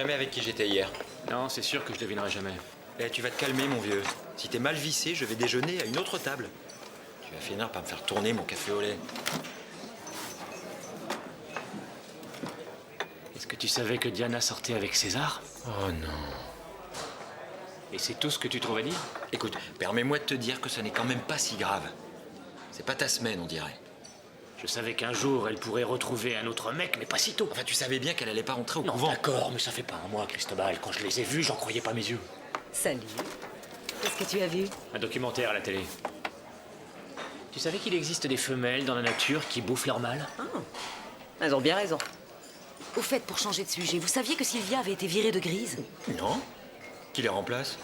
jamais avec qui j'étais hier. Non, c'est sûr que je devinerai jamais. Eh, tu vas te calmer, mon vieux. Si t'es mal vissé, je vais déjeuner à une autre table. Tu vas finir par me faire tourner mon café au lait. Est-ce que tu savais que Diana sortait avec César? Oh non. Et c'est tout ce que tu trouves à dire? Écoute, permets-moi de te dire que ce n'est quand même pas si grave. C'est pas ta semaine, on dirait. Je savais qu'un jour, elle pourrait retrouver un autre mec, mais pas si tôt. Enfin, tu savais bien qu'elle allait pas rentrer au Non, couvent. d'accord, mais ça fait pas un mois, Cristobal. Quand je les ai vus, j'en croyais pas mes yeux. Salut. Qu'est-ce que tu as vu? Un documentaire à la télé. Tu savais qu'il existe des femelles dans la nature qui bouffent leur mâle? Ah, elles ont bien raison. Au fait, pour changer de sujet, vous saviez que Sylvia avait été virée de Grise? Non? Qui les remplace?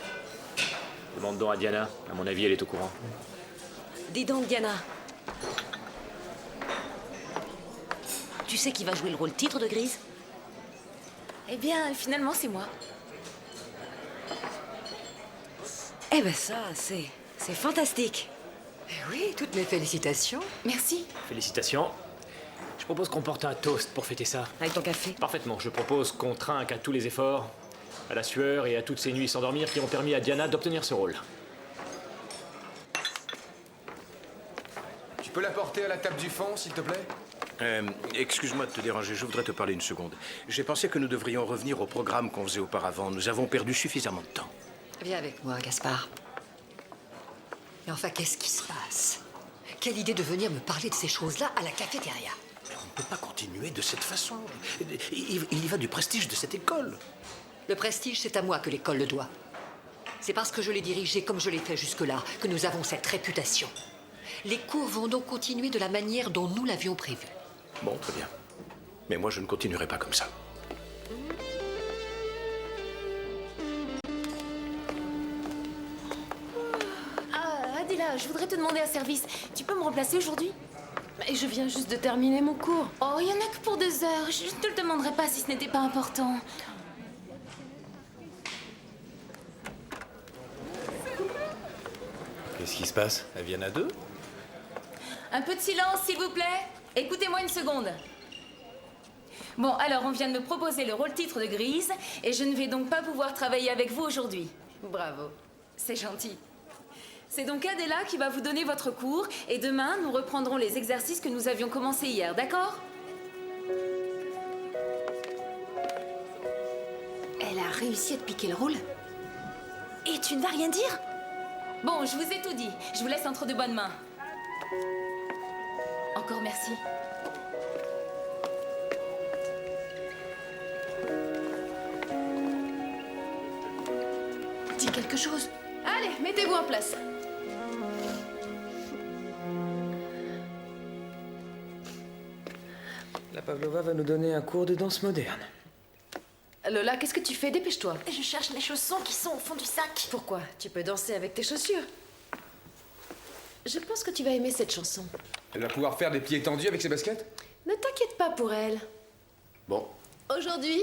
Demande donc à Diana. À mon avis, elle est au courant. Dis donc, Diana. Tu sais qui va jouer le rôle titre de Grise? Eh bien, finalement, c'est moi. Eh ben ça, c'est fantastique. Oui, toutes mes félicitations. Merci. Félicitations. Je propose qu'on porte un toast pour fêter ça. Avec ton café. Parfaitement. Je propose qu'on trinque à tous les efforts, à la sueur et à toutes ces nuits sans dormir qui ont permis à Diana d'obtenir ce rôle. Tu peux la porter à la table du fond, s'il te plaît? Excuse-moi de te déranger, je voudrais te parler une seconde. J'ai pensé que nous devrions revenir au programme qu'on faisait auparavant. Nous avons perdu suffisamment de temps. Viens avec moi, Gaspard. Mais enfin, qu'est-ce qui se passe? Quelle idée de venir me parler de ces choses-là à la cafétéria? Mais on ne peut pas continuer de cette façon. Il y va du prestige de cette école. Le prestige, c'est à moi que l'école le doit. C'est parce que je l'ai dirigée comme je l'ai fait jusque-là que nous avons cette réputation. Les cours vont donc continuer de la manière dont nous l'avions prévu. Bon, très bien. Mais moi, je ne continuerai pas comme ça. Ah, Adela, je voudrais te demander un service. Tu peux me remplacer aujourd'hui? Mais je viens juste de terminer mon cours. Oh, il y en a que pour 2 heures. Je ne te le demanderais pas si ce n'était pas important. Qu'est-ce qui se passe? Elles viennent à deux? Un peu de silence, s'il vous plaît. Écoutez-moi une seconde. Bon, alors, on vient de me proposer le rôle titre de Grise, et je ne vais donc pas pouvoir travailler avec vous aujourd'hui. Bravo. C'est gentil. C'est donc Adela qui va vous donner votre cours, et demain, nous reprendrons les exercices que nous avions commencés hier, d'accord? Elle a réussi à te piquer le rôle? Et tu ne vas rien dire? Bon, je vous ai tout dit. Je vous laisse entre de bonnes mains. Encore merci. Dis quelque chose. Allez, mettez-vous en place. La Pavlova va nous donner un cours de danse moderne. Lola, qu'est-ce que tu fais? Dépêche-toi. Je cherche les chaussons qui sont au fond du sac. Pourquoi? Tu peux danser avec tes chaussures. Je pense que tu vas aimer cette chanson. Elle va pouvoir faire des pieds tendus avec ses baskets? Ne t'inquiète pas pour elle. Bon. Aujourd'hui,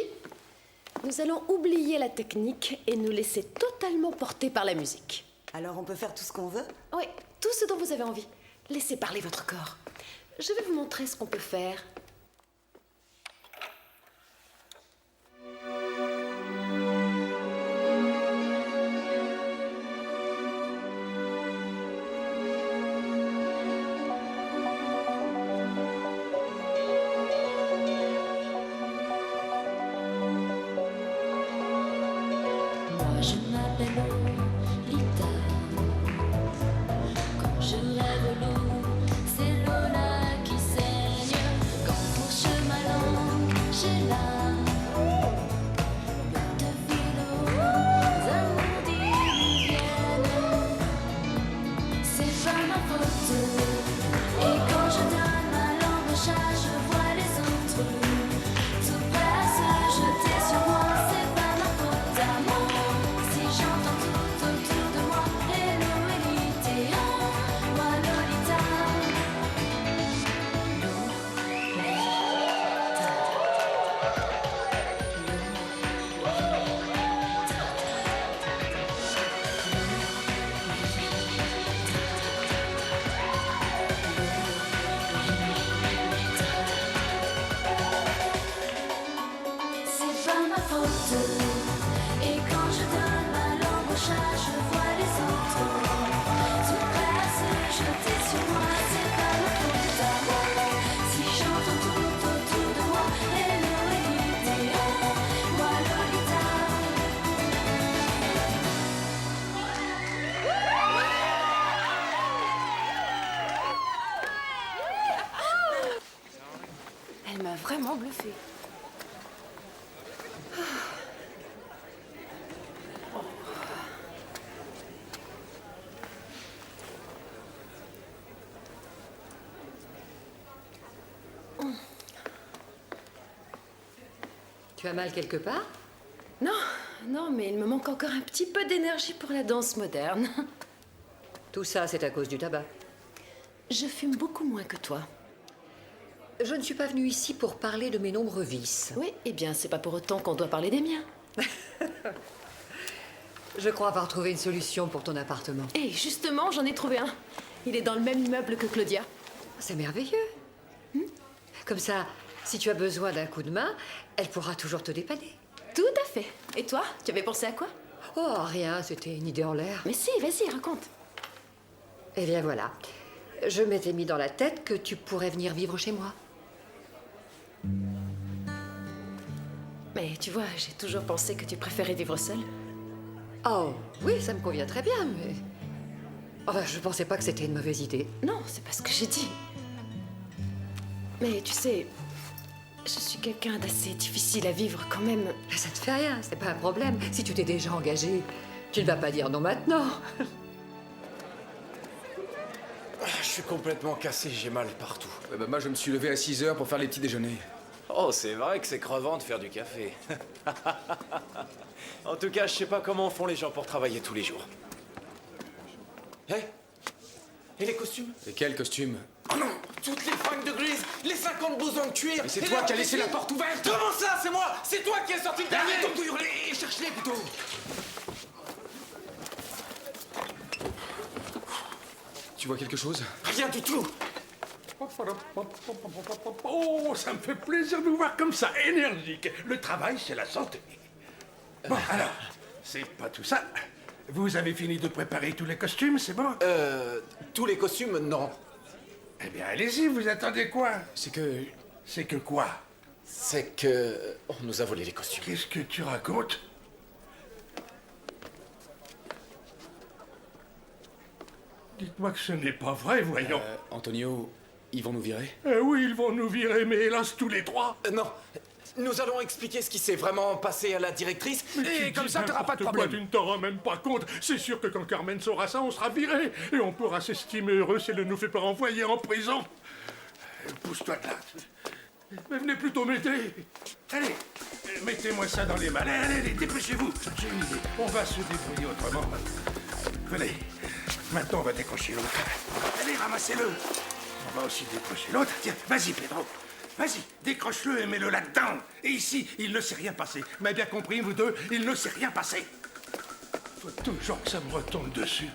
nous allons oublier la technique et nous laisser totalement porter par la musique. Alors on peut faire tout ce qu'on veut? Oui, tout ce dont vous avez envie. Laissez parler votre corps. Je vais vous montrer ce qu'on peut faire. Je m'appelle Lolita. Quand je rêve l'eau, c'est l'eau là qui saigne. Quand pour chemin long, j'ai là de villes amours diluviennes. C'est pas ma faute. Et quand je donne ma langue au chat, je vois les autres tout prêts à se jeter sur moi. C'est pas ma faute à moi. Si j'entends tout autour de moi, hello Elita, moi Lolita. Lolita. vraiment bluffé. Tu as mal quelque part? Non, non, mais il me manque encore un petit peu d'énergie pour la danse moderne. Tout ça, c'est à cause du tabac. Je fume beaucoup moins que toi. Je ne suis pas venue ici pour parler de mes nombreux vices. Oui, eh bien, c'est pas pour autant qu'on doit parler des miens. Je crois avoir trouvé une solution pour ton appartement. Et justement, j'en ai trouvé un. Il est dans le même immeuble que Claudia. C'est merveilleux. Comme ça, si tu as besoin d'un coup de main, elle pourra toujours te dépanner. Tout à fait. Et toi, tu avais pensé à quoi? Oh, rien, c'était une idée en l'air. Mais si, vas-y, raconte. Eh bien voilà, je m'étais mis dans la tête que tu pourrais venir vivre chez moi. Mais tu vois, j'ai toujours pensé que tu préférais vivre seule. Oh, oui, ça me convient très bien, mais... Enfin, je pensais pas que c'était une mauvaise idée. Non, c'est pas ce que j'ai dit. Mais tu sais, je suis quelqu'un d'assez difficile à vivre quand même. Ça te fait rien, c'est pas un problème. Si tu t'es déjà engagé, tu ne vas pas dire non maintenant. Je suis complètement cassé, j'ai mal partout. Moi, je me suis levé à 6 heures pour faire les petits déjeuners. Oh, c'est vrai que c'est crevant de faire du café. En tout cas, je sais pas comment font les gens pour travailler tous les jours. Hé Et les costumes? Et quel costume? Oh non! Toutes les fringues de grise, les 50 blousons de cuir. Mais c'est et toi les qui as laissé la petits- porte ouverte! Comment ça? C'est moi! C'est toi qui as sorti le dernier! Arrête donc de hurler et cherche-les plutôt! Tu vois quelque chose? Rien du tout! Oh, ça me fait plaisir de vous voir comme ça, énergique. Le travail, c'est la santé. Bon, alors, c'est pas tout ça. Vous avez fini de préparer tous les costumes, c'est bon? Tous les costumes, non. Eh bien, allez-y, vous attendez quoi? C'est que... C'est que quoi? C'est que... On nous a volé les costumes. Qu'est-ce que tu racontes? Dites-moi que ce n'est pas vrai, voyons. Antonio, ils vont nous virer? Oui, ils vont nous virer, mais hélas, tous les trois. Non. Nous allons expliquer ce qui s'est vraiment passé à la directrice. Et comme ça, t'auras pas de problème. Tu ne t'en rends même pas compte. C'est sûr que quand Carmen saura ça, on sera viré. Et on pourra s'estimer heureux si elle ne nous fait pas renvoyer en prison. Pousse-toi de là. Mais venez plutôt m'aider. Allez, mettez-moi ça dans les mains. Allez, dépêchez-vous. J'ai une idée. On va se débrouiller autrement. Venez. Maintenant, on va décrocher l'autre. Allez, ramassez-le. On va aussi décrocher l'autre. Tiens, vas-y, Pedro. Vas-y, décroche-le et mets-le là-dedans. Et ici, il ne s'est rien passé. Vous m'avez bien compris, vous deux, il ne s'est rien passé. Faut toujours que ça me retombe dessus.